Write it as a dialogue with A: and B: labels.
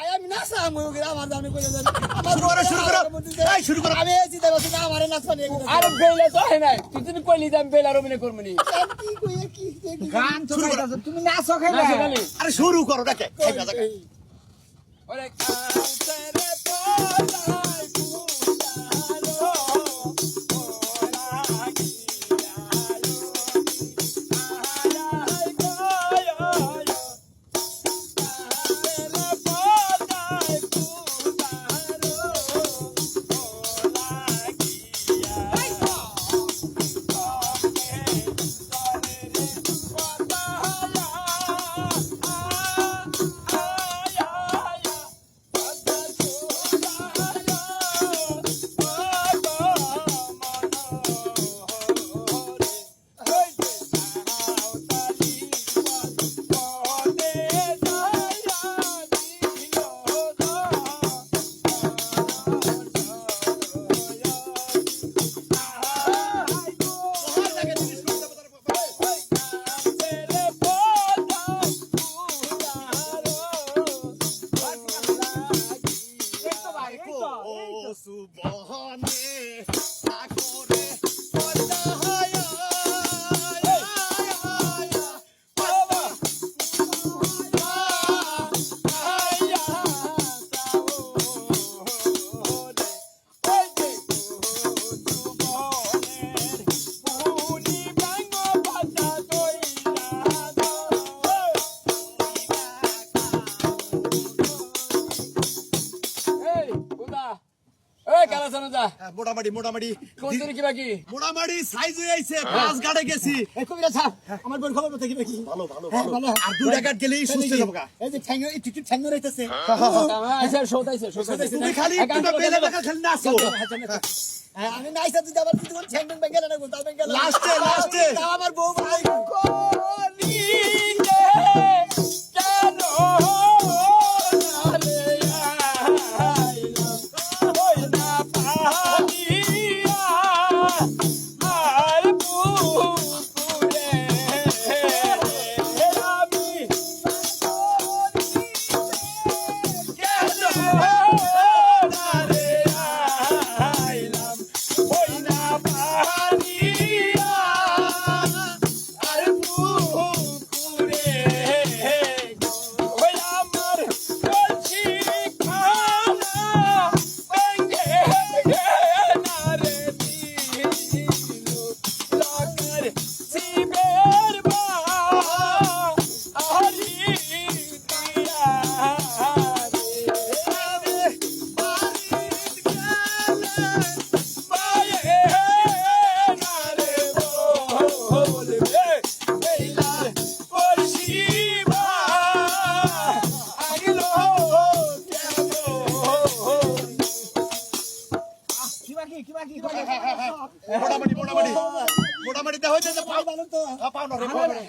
A: ভাই আমি নাচা আমার দামি করে দেন
B: শুরু করো
A: আমি এসি দেব না আমারে নাচবা নিয়ে গেছে
C: আরে বেলা তো হয় নাই তুই তুমি কইলি যে আমি বেলার অভিনয় করবো নি
A: কি কইয়া কি
D: গান তো গাইতাছ তুমি নাচো খাইবা
C: নাচো খালি
B: আরে শুরু করো দেখে
C: ওরে কাউসারে পলাই পুতালো ওরা গিয়ালো আলাই গয়ো কাউসারে পলাই পুতালো ওরা গিয়ালো
B: সুবহানে সাগরে পদায়া বাবা আয়া সাওরে ওই যে সুবহানের পুনি বাঙ্গো পাতা দইরা দো এই বুদা এই কালা জানো যা মোটামুটি
C: কোন দিন কি বাকি
B: মোটামুটি সাইজ হয়ে আইছে পাঁচ গাড়ে গেছি
A: এই কবিরা স্যার আমার বোন খবর বলতে কি কি
B: ভালো
A: ভালো
B: আর দুই টাকা গেলেই সুস্থ হবো
A: এই যে ঠ্যাঙ্গ এই টিকিট ঠ্যাঙ্গ রইতেছে
C: আচ্ছা শোতাইছে
B: তুমি খালি একটু বেলে বেলে খালি নাচো
A: আমি নাইসা তুই আবার তুই ঠ্যাঙ্গ বেঙ্গেল না গোটা বেঙ্গেল
B: লাস্টে
A: আমার বউ ভাই
C: কলিতে কেন নালে আইলা ওই না পানিয়া আর পুকুরে আমি কেন নালে আইলাম ওই না পানিয়া আর পুকুরে ওই আমার কলসি খানা ভেঙে না রে দিল লাগার শিবের বা আরি দিয়া রে মায়ে না রে বলবে বেলার কলসি বা আগলো
D: কি বাকি
B: মোটামুটি মোটামুটি মোটামুটি দেওয়া হয়েছে
A: ভালো তো
B: পাও না রে